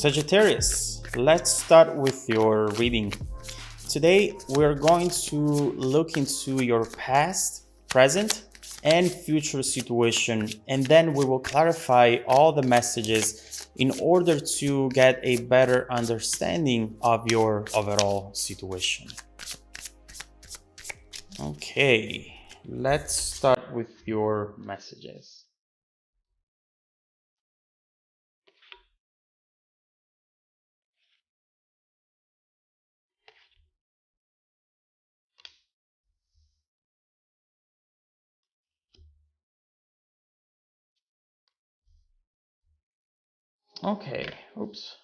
Sagittarius, let's start with your reading. Today, we're going to look into your past, present, and future situation, and then we will clarify all the messages in order to get a better understanding of your overall situation. Okay, let's start with your messages. Okay, oops.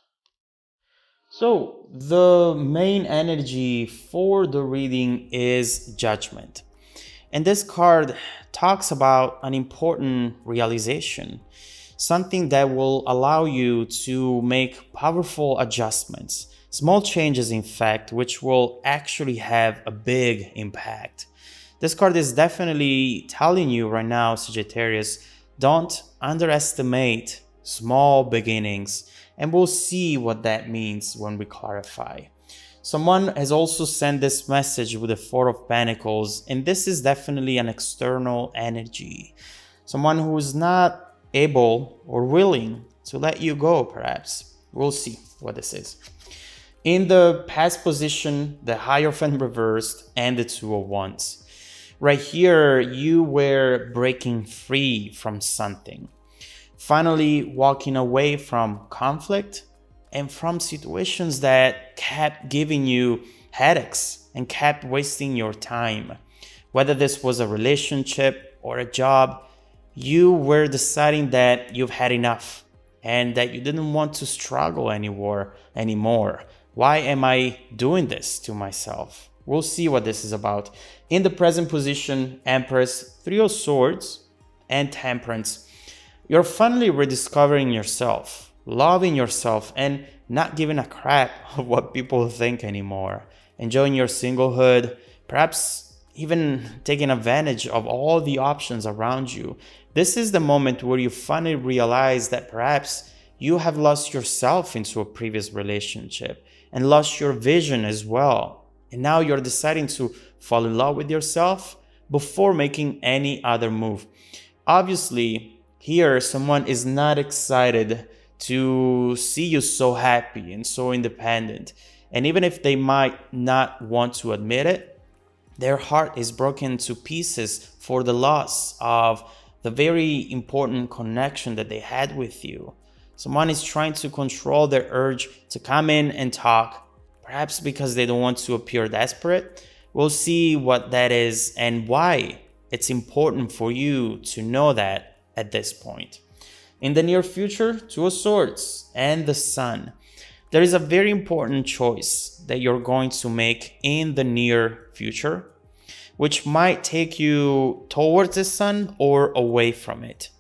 So the main energy for the reading is judgment. And this card talks about an important realization, something that will allow you to make powerful adjustments, small changes in fact, which will actually have a big impact. This card is definitely telling you right now, Sagittarius, don't underestimate small beginnings, and we'll see what that means when we clarify. Someone has also sent this message with the Four of Pentacles, and this is definitely an external energy. Someone who is not able or willing to let you go, perhaps. We'll see what this is. In the past position, the Hierophant reversed and the Two of Wands. Right here, you were breaking free from something. Finally walking away from conflict and from situations that kept giving you headaches and kept wasting your time. Whether this was a relationship or a job, you were deciding that you've had enough and that you didn't want to struggle anymore. Why am I doing this to myself? We'll see what this is about. In the present position, Empress, Three of Swords, and Temperance. You're finally rediscovering yourself, loving yourself, and not giving a crap of what people think anymore. Enjoying your singlehood, perhaps even taking advantage of all the options around you. This is the moment where you finally realize that perhaps you have lost yourself into a previous relationship and lost your vision as well. And now you're deciding to fall in love with yourself before making any other move. Obviously, here, someone is not excited to see you so happy and so independent. And even if they might not want to admit it, their heart is broken to pieces for the loss of the very important connection that they had with you. Someone is trying to control their urge to come in and talk, perhaps because they don't want to appear desperate. We'll see what that is and why it's important for you to know that at this point. In the near future, Two of Swords and the Sun. There is a very important choice that you're going to make in the near future, which might take you towards the sun or away from it.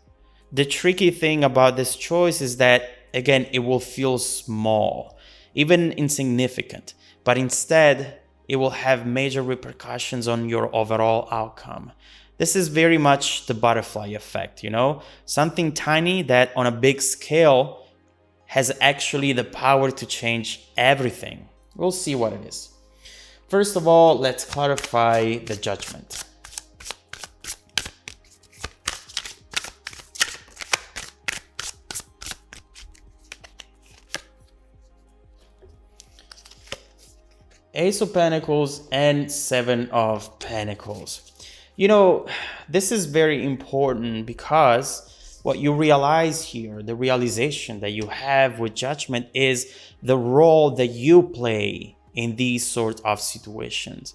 The tricky thing about this choice is that, again, it will feel small, even insignificant, but instead, it will have major repercussions on your overall outcome. This is very much the butterfly effect, something tiny that on a big scale has actually the power to change everything. We'll see what it is. First of all, let's clarify the judgment. Ace of Pentacles and Seven of Pentacles. This is very important because what you realize here, the realization that you have with judgment is the role that you play in these sorts of situations.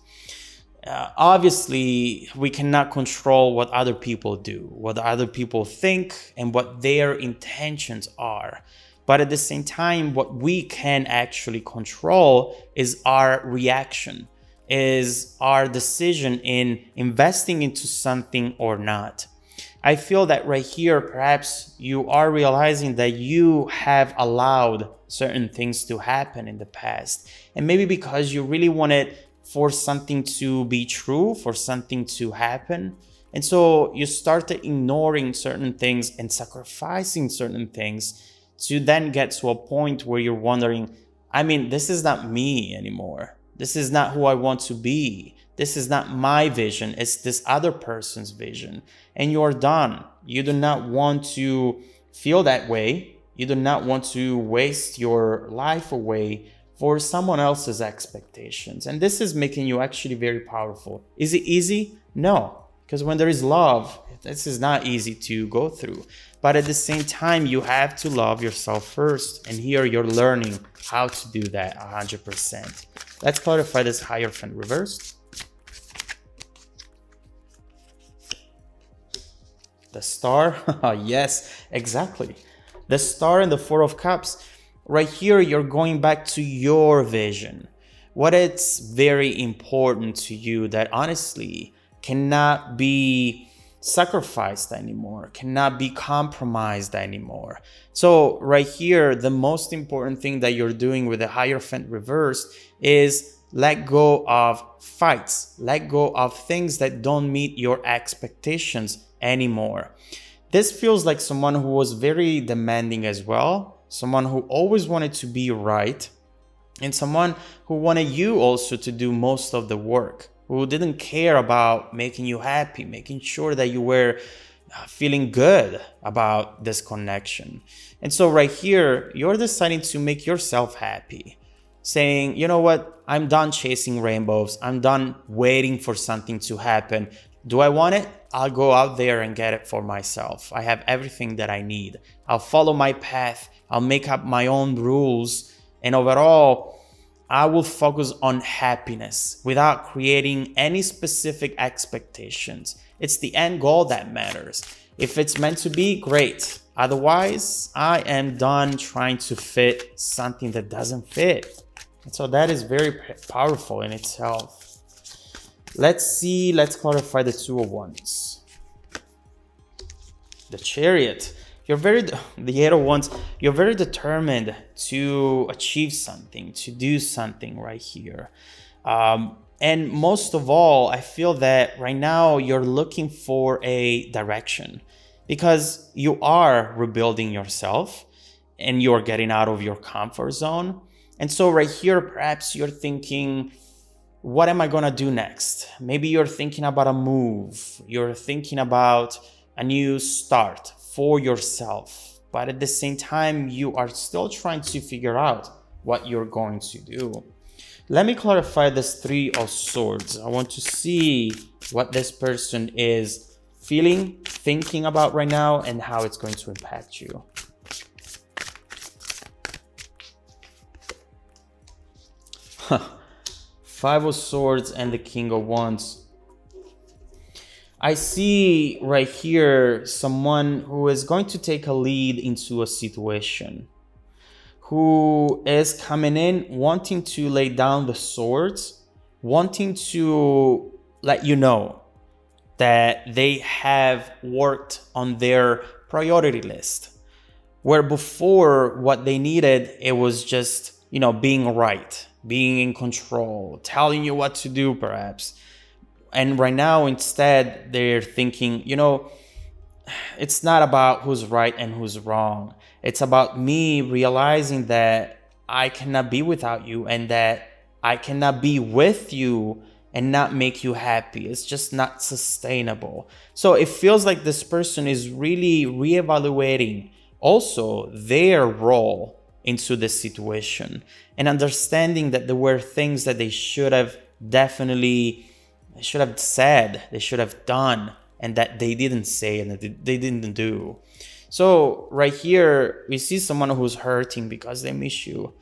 Obviously, we cannot control what other people do, what other people think, and what their intentions are. But at the same time, what we can actually control is our reaction, is our decision in investing into something or not. I feel that right here, perhaps you are realizing that you have allowed certain things to happen in the past. And maybe because you really wanted for something to be true, for something to happen. And so you started ignoring certain things and sacrificing certain things to then get to a point where you're wondering, I mean, this is not me anymore. This is not who I want to be. This is not my vision. It's this other person's vision. And you're done. You do not want to feel that way. You do not want to waste your life away for someone else's expectations. And this is making you actually very powerful. Is it easy? No, because when there is love, this is not easy to go through. But at the same time, you have to love yourself first. And here you're learning how to do that 100%. Let's clarify this Hierophant reversed. The Star, yes, exactly. The Star and the Four of Cups. Right here, you're going back to your vision. What it's very important to you that honestly cannot be sacrificed anymore, cannot be compromised anymore. So right here, the most important thing that you're doing with the Hierophant reversed is let go of fights, let go of things that don't meet your expectations anymore. This feels like someone who was very demanding as well, someone who always wanted to be right, and someone who wanted you also to do most of the work, who didn't care about making you happy, making sure that you were feeling good about this connection. And so right here, you're deciding to make yourself happy, saying, you know what, I'm done chasing rainbows. I'm done waiting for something to happen. Do I want it? I'll go out there and get it for myself. I have everything that I need. I'll follow my path. I'll make up my own rules. And overall, I will focus on happiness without creating any specific expectations. It's the end goal that matters. If it's meant to be, great. Otherwise, I am done trying to fit something that doesn't fit. And so that is very powerful in itself. Let's clarify the Two of Wands. The Chariot. The Eight of Wands, you're very determined to achieve something, to do something right here. And most of all, I feel that right now you're looking for a direction because you are rebuilding yourself and you're getting out of your comfort zone. And so right here, perhaps you're thinking, what am I gonna do next? Maybe you're thinking about a move. You're thinking about a new start for yourself. But at the same time, you are still trying to figure out what you're going to do. Let me clarify this Three of Swords. I want to see what this person is feeling, thinking about right now, and how it's going to impact you. Five of Swords and the King of Wands. I see right here someone who is going to take a lead into a situation, who is coming in wanting to lay down the swords, wanting to let you know that they have worked on their priority list, where before what they needed, it was just, being right, being in control, telling you what to do perhaps. And right now, instead, they're thinking, it's not about who's right and who's wrong. It's about me realizing that I cannot be without you and that I cannot be with you and not make you happy. It's just not sustainable. So it feels like this person is really reevaluating also their role into this situation and understanding that there were things that they should have said, they should have done, and that they didn't say and that they didn't do. So right here, we see someone who's hurting because they miss you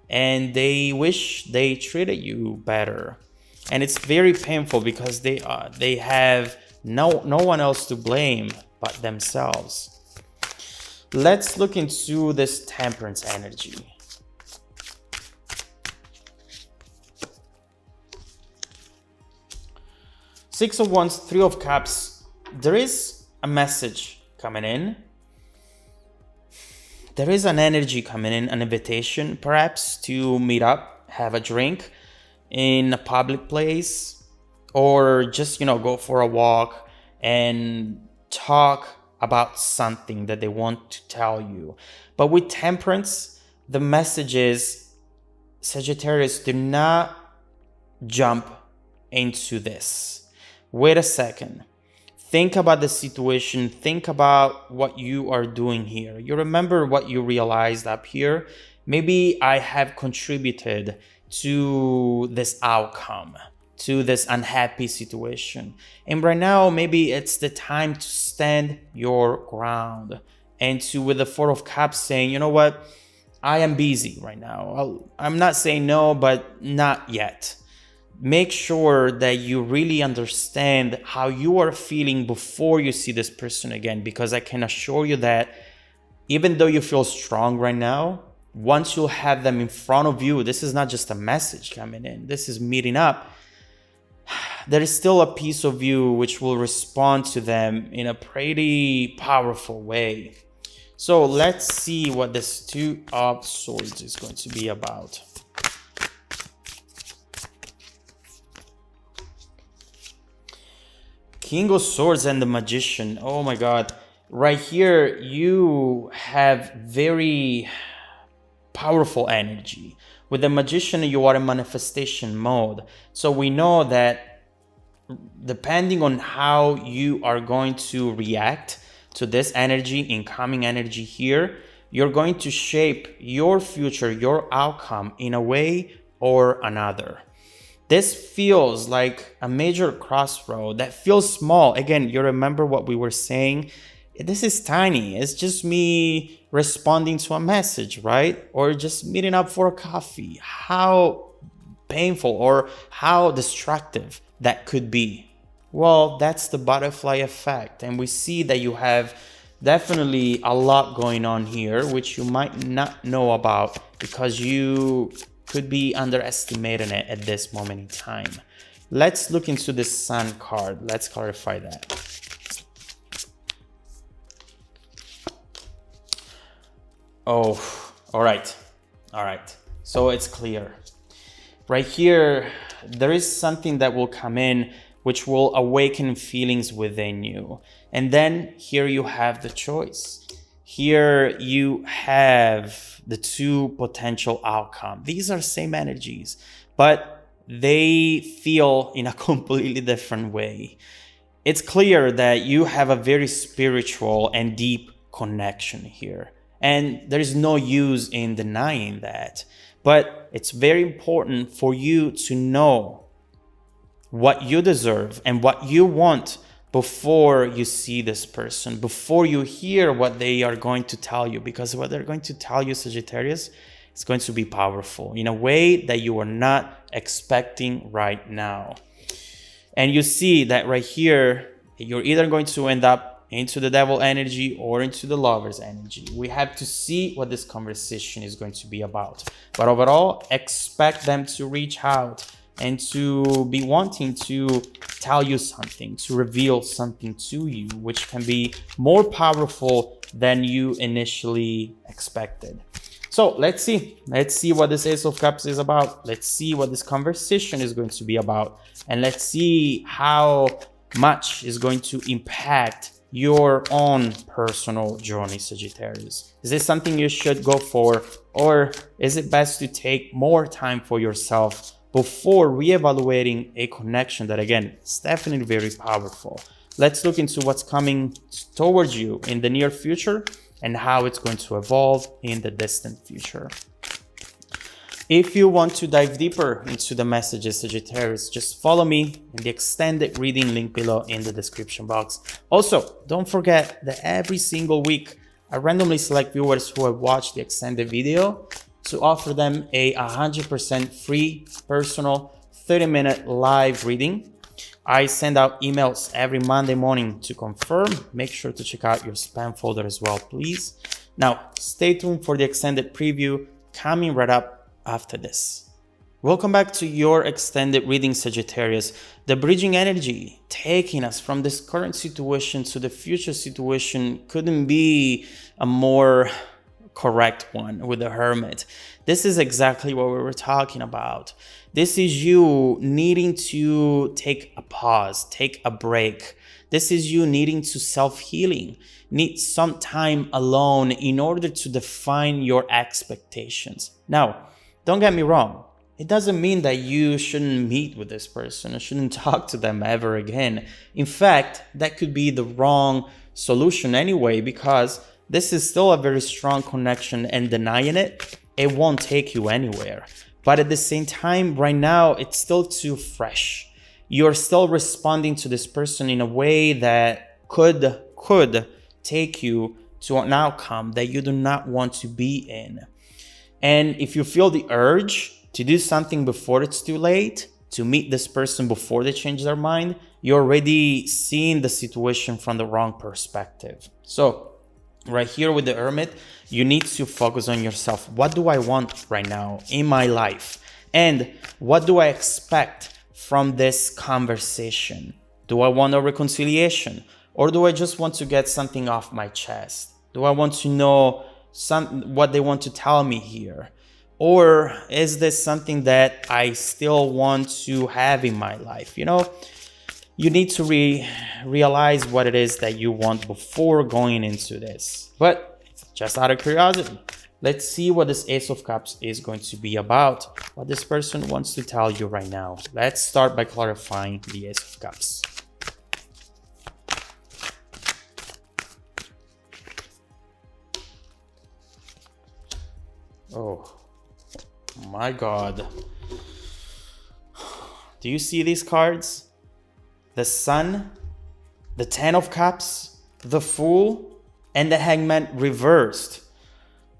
and they wish they treated you better. And it's very painful because they have no one else to blame but themselves. Let's look into this Temperance energy. Six of Wands, Three of Cups. There is a message coming in. There is an energy coming in, an invitation perhaps to meet up, have a drink in a public place, or just, go for a walk and talk about something that they want to tell you. But with Temperance, the message is, Sagittarius, do not jump into this. Wait a second. Think about the situation. Think about what you are doing here. You remember what you realized up here? Maybe I have contributed to this outcome, to this unhappy situation. And right now, maybe it's the time to stand your ground. And to, with the Four of Cups, saying, you know what? I am busy right now. I'm not saying no, but not yet. Make sure that you really understand how you are feeling before you see this person again, because I can assure you that even though you feel strong right now, once you'll have them in front of you, this is not just a message coming in, this is meeting up. There is still a piece of you which will respond to them in a pretty powerful way. So let's see what this Two of Swords is going to be about. King of Swords and the Magician. Oh my God. Right here, you have very powerful energy. With the Magician, you are in manifestation mode. So we know that depending on how you are going to react to this energy, incoming energy here, you're going to shape your future, your outcome in a way or another. This feels like a major crossroad that feels small. Again, you remember what we were saying? This is tiny. It's just me responding to a message, right? Or just meeting up for a coffee. How painful or how destructive that could be. Well, that's the butterfly effect. And we see that you have definitely a lot going on here, which you might not know about because you could be underestimating it at this moment in time. Let's look into the Sun card. Let's clarify that. Oh, all right. All right. So it's clear. Right here, there is something that will come in which will awaken feelings within you. And then here you have the choice. Here you have the two potential outcomes. These are same energies, but they feel in a completely different way. It's clear that you have a very spiritual and deep connection here. And there's no use in denying that. But it's very important for you to know what you deserve and what you want before you see this person, before you hear what they are going to tell you. Because what they're going to tell you, Sagittarius, is going to be powerful in a way that you are not expecting right now. And you see that right here, you're either going to end up into the devil energy or into the lover's energy. We have to see what this conversation is going to be about. But overall, expect them to reach out and to be wanting to tell you something, to reveal something to you, which can be more powerful than you initially expected. So let's see what this Ace of Cups is about. Let's see what this conversation is going to be about. And let's see how much is going to impact your own personal journey, Sagittarius. Is this something you should go for, or is it best to take more time for yourself before reevaluating a connection that, again, is definitely very powerful? Let's look into what's coming towards you in the near future and how it's going to evolve in the distant future. If you want to dive deeper into the messages, Sagittarius, just follow me in the extended reading link below in the description box. Also, don't forget that every single week, I randomly select viewers who have watched the extended video to offer them a 100% free, personal, 30-minute live reading. I send out emails every Monday morning to confirm. Make sure to check out your spam folder as well, please. Now, stay tuned for the extended preview coming right up after this. Welcome back to your extended reading, Sagittarius. The bridging energy taking us from this current situation to the future situation couldn't be a more correct one with the Hermit. This is exactly what we were talking about. This is you needing to take a pause, take a break, This is you needing to self-healing, need some time alone in order to define your expectations. Now, don't get me wrong. It doesn't mean that you shouldn't meet with this person or shouldn't talk to them ever again. In fact, that could be the wrong solution anyway, because this is still a very strong connection, and denying it won't take you anywhere. But at the same time, right now, it's still too fresh. You're still responding to this person in a way that could take you to an outcome that you do not want to be in. And if you feel the urge to do something before it's too late, to meet this person before they change their mind, you're already seeing the situation from the wrong perspective. So right here with the Hermit, you need to focus on yourself. What do I want right now in my life? And what do I expect from this conversation? Do I want a reconciliation? Or do I just want to get something off my chest? Do I want to know what they want to tell me here? Or is this something that I still want to have in my life? You know, you need to realize what it is that you want before going into this. But just out of curiosity, let's see what this Ace of Cups is going to be about, what this person wants to tell you right now. Let's start by clarifying the Ace of Cups. Oh my God. Do you see these cards? The Sun, the Ten of Cups, the Fool, and the Hangman reversed.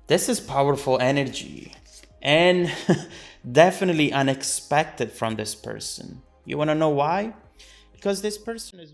This is powerful energy and definitely unexpected from this person. You want to know why? Because this person is